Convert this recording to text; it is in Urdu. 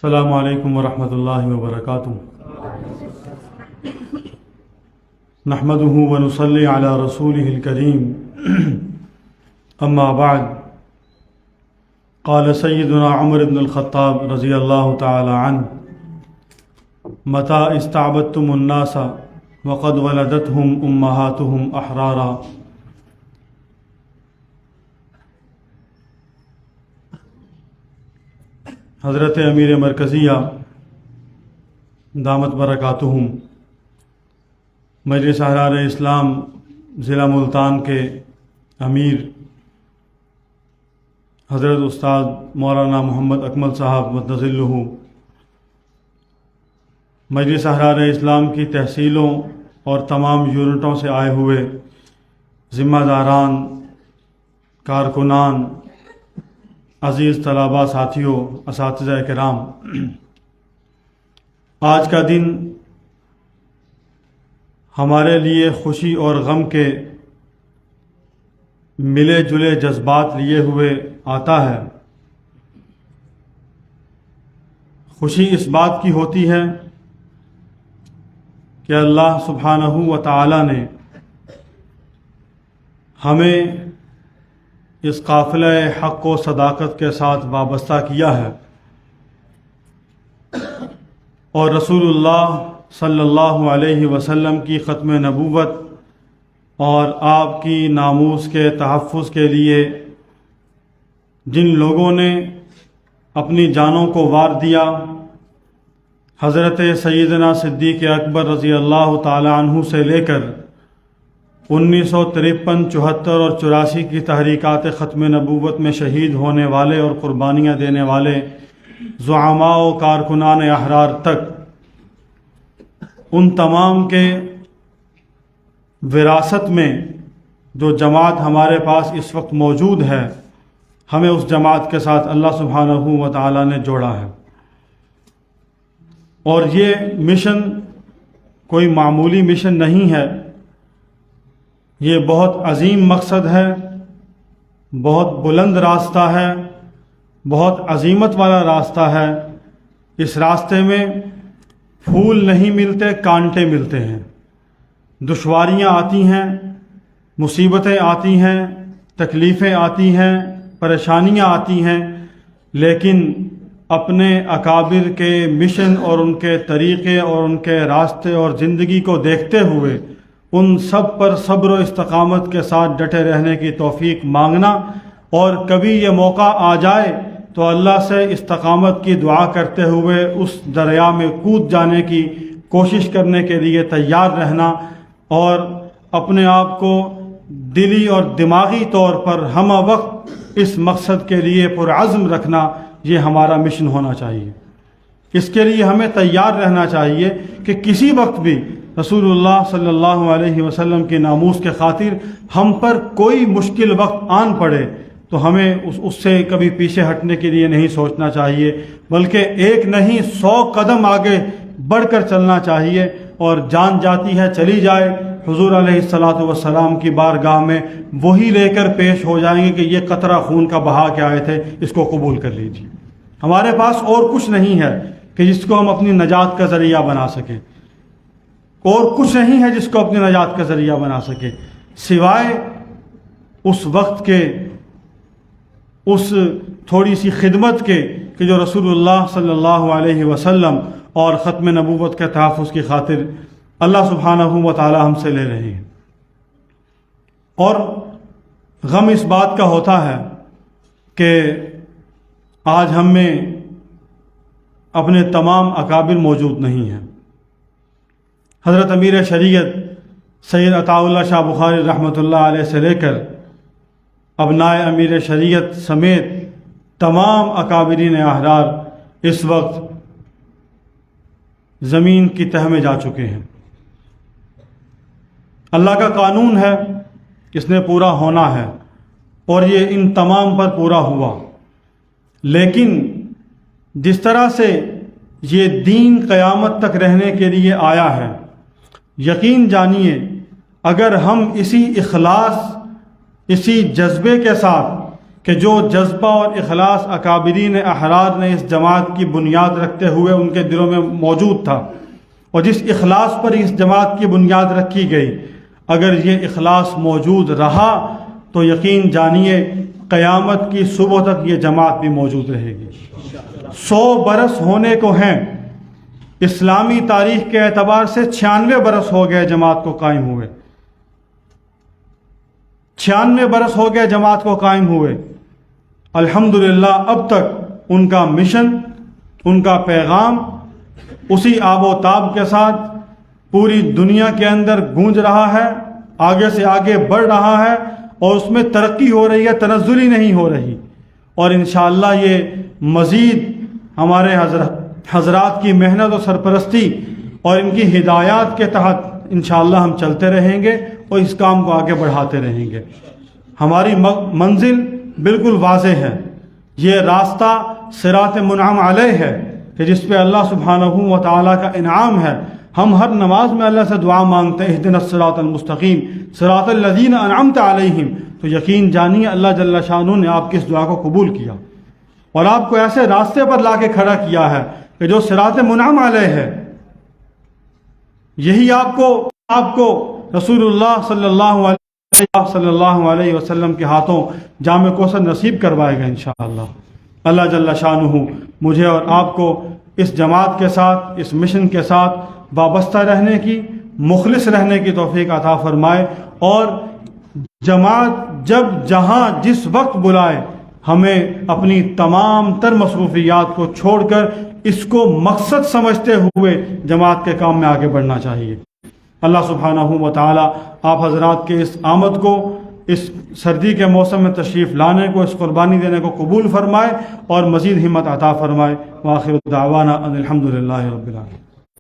السلام علیکم ورحمۃ اللہ وبرکاتہ۔ نحمده ونصلی علی رسوله الکریم، اما بعد، قال سیدنا عمر بن الخطاب رضی اللہ تعالی عنہ: متى استعبدتم الناس وقد ولدتهم امہاتهم احرارا۔ حضرت امیر مرکزیہ دامت برکاتہم، مجلس احرار اسلام ضلع ملتان کے امیر حضرت استاد مولانا محمد اکمل صاحب مدظلہ، مجلس احرار اسلام کی تحصیلوں اور تمام یونٹوں سے آئے ہوئے ذمہ داران، کارکنان، عزیز طلباء، ساتھیوں، اساتذہ کرام، آج کا دن ہمارے لیے خوشی اور غم کے ملے جلے جذبات لیے ہوئے آتا ہے۔ خوشی اس بات کی ہوتی ہے کہ اللہ سبحانہ و تعالی نے ہمیں اس قافلہ حق و صداقت کے ساتھ وابستہ کیا ہے، اور رسول اللہ صلی اللہ علیہ وسلم کی ختم نبوت اور آپ کی ناموس کے تحفظ کے لیے جن لوگوں نے اپنی جانوں کو وار دیا، حضرت سیدنا صدیق اکبر رضی اللہ تعالی عنہ سے لے کر 1953، 74 اور 84 کی تحریکات ختم نبوت میں شہید ہونے والے اور قربانیاں دینے والے زعماء و کارکنان احرار تک، ان تمام کے وراثت میں جو جماعت ہمارے پاس اس وقت موجود ہے، ہمیں اس جماعت کے ساتھ اللہ سبحانہ و تعالی نے جوڑا ہے، اور یہ مشن کوئی معمولی مشن نہیں ہے، یہ بہت عظیم مقصد ہے، بہت بلند راستہ ہے، بہت عظیمت والا راستہ ہے۔ اس راستے میں پھول نہیں ملتے، کانٹے ملتے ہیں، دشواریاں آتی ہیں، مصیبتیں آتی ہیں، تکلیفیں آتی ہیں، پریشانیاں آتی ہیں، لیکن اپنے اکابر کے مشن اور ان کے طریقے اور ان کے راستے اور زندگی کو دیکھتے ہوئے ان سب پر صبر و استقامت کے ساتھ ڈٹے رہنے کی توفیق مانگنا، اور کبھی یہ موقع آ جائے تو اللہ سے استقامت کی دعا کرتے ہوئے اس دریا میں کود جانے کی کوشش کرنے کے لیے تیار رہنا، اور اپنے آپ کو دلی اور دماغی طور پر ہمہ وقت اس مقصد کے لیے پرعزم رکھنا، یہ ہمارا مشن ہونا چاہیے۔ اس کے لیے ہمیں تیار رہنا چاہیے کہ کسی وقت بھی رسول اللہ صلی اللہ علیہ وسلم کی ناموس کے خاطر ہم پر کوئی مشکل وقت آن پڑے تو ہمیں اس سے کبھی پیچھے ہٹنے کے لیے نہیں سوچنا چاہیے، بلکہ ایک نہیں 100 قدم آگے بڑھ کر چلنا چاہیے، اور جان جاتی ہے چلی جائے، حضور علیہ الصلاۃ والسلام کی بارگاہ میں وہی لے کر پیش ہو جائیں گے کہ یہ قطرہ خون کا بہا کے آئے تھے، اس کو قبول کر لیجیے۔ ہمارے پاس اور کچھ نہیں ہے کہ جس کو ہم اپنی نجات کا ذریعہ بنا سکیں، اور کچھ نہیں ہے جس کو اپنی نجات کا ذریعہ بنا سکے سوائے اس وقت کے، اس تھوڑی سی خدمت کے کہ جو رسول اللہ صلی اللہ علیہ وسلم اور ختم نبوت کے تحفظ کی خاطر اللہ سبحانہ و تعالی ہم سے لے رہے ہیں۔ اور غم اس بات کا ہوتا ہے کہ آج ہم میں اپنے تمام اکابر موجود نہیں ہیں۔ حضرت امیر شریعت سید عطاء اللہ شاہ بخاری رحمۃ اللہ علیہ سے لے کر ابنائے امیر شریعت سمیت تمام اکابرین احرار اس وقت زمین کی تہ میں جا چکے ہیں۔ اللہ کا قانون ہے، اس نے پورا ہونا ہے، اور یہ ان تمام پر پورا ہوا، لیکن جس طرح سے یہ دین قیامت تک رہنے کے لیے آیا ہے، یقین جانیے اگر ہم اسی اخلاص، اسی جذبے کے ساتھ کہ جو جذبہ اور اخلاص اکابرین احرار نے اس جماعت کی بنیاد رکھتے ہوئے ان کے دلوں میں موجود تھا، اور جس اخلاص پر اس جماعت کی بنیاد رکھی گئی، اگر یہ اخلاص موجود رہا تو یقین جانیے قیامت کی صبح تک یہ جماعت بھی موجود رہے گی۔ 100 برس ہونے کو ہیں، اسلامی تاریخ کے اعتبار سے 96 برس ہو گئے جماعت کو قائم ہوئے، 96 برس ہو گئے جماعت کو قائم ہوئے۔ الحمدللہ اب تک ان کا مشن، ان کا پیغام اسی آب و تاب کے ساتھ پوری دنیا کے اندر گونج رہا ہے، آگے سے آگے بڑھ رہا ہے، اور اس میں ترقی ہو رہی ہے، تنزلی نہیں ہو رہی۔ اور انشاءاللہ یہ مزید ہمارے حضرات کی محنت و سرپرستی اور ان کی ہدایات کے تحت انشاءاللہ ہم چلتے رہیں گے اور اس کام کو آگے بڑھاتے رہیں گے۔ ہماری منزل بالکل واضح ہے، یہ راستہ صراط منعم علیہ ہے کہ جس پہ اللہ سبحانہ و تعالیٰ کا انعام ہے۔ ہم ہر نماز میں اللہ سے دعا مانگتے ہیں، اہدنا الصراط المستقیم صراط الذین انعمت علیہم، تو یقین جانیے اللہ جل شانہ نے آپ کی اس دعا کو قبول کیا اور آپ کو ایسے راستے پر لا کے کھڑا کیا ہے کہ جو صراط منعم علیہ ہے۔ یہی آپ کو رسول اللہ صلی اللہ علیہ وسلم کے ہاتھوں جام کوثر نصیب کروائے گا انشاءاللہ۔ اللہ جل شانہ مجھے اور آپ کو اس جماعت کے ساتھ، اس مشن کے ساتھ وابستہ رہنے کی، مخلص رہنے کی توفیق عطا فرمائے، اور جماعت جب جہاں جس وقت بلائے ہمیں اپنی تمام تر مصروفیات کو چھوڑ کر اس کو مقصد سمجھتے ہوئے جماعت کے کام میں آگے بڑھنا چاہیے۔ اللہ سبحانہ و تعالی آپ حضرات کے اس آمد کو، اس سردی کے موسم میں تشریف لانے کو، اس قربانی دینے کو قبول فرمائے اور مزید ہمت عطا فرمائے۔ وآخر دعوانا ان الحمد للہ رب العالمین۔